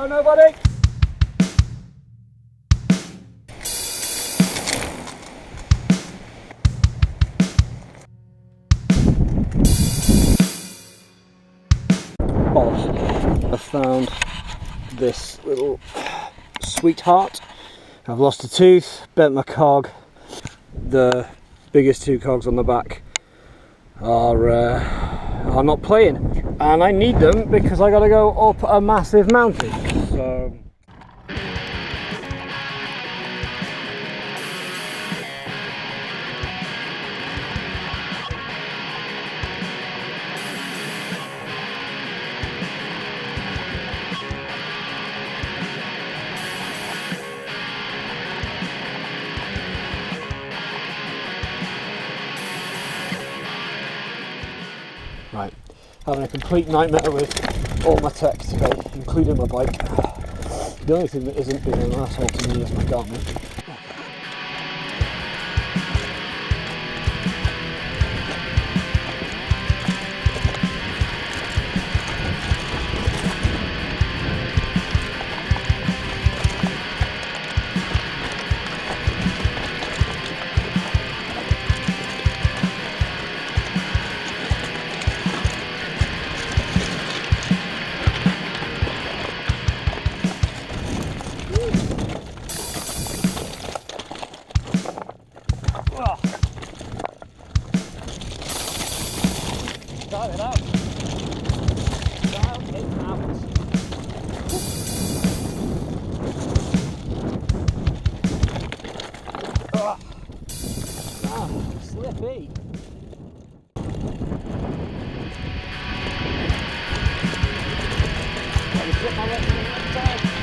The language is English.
nobody. Oh, I found this little sweetheart. I've lost a tooth, bent my cog. The biggest two cogs on the back are not playing, and I need them because I gotta go up a massive mountain. So right, having a complete nightmare with all my tech today, including my bike. The only thing that isn't being an asshole to me is my Garmin. Dive it out. Dive it out. Slippy. I just put my legs on the other side.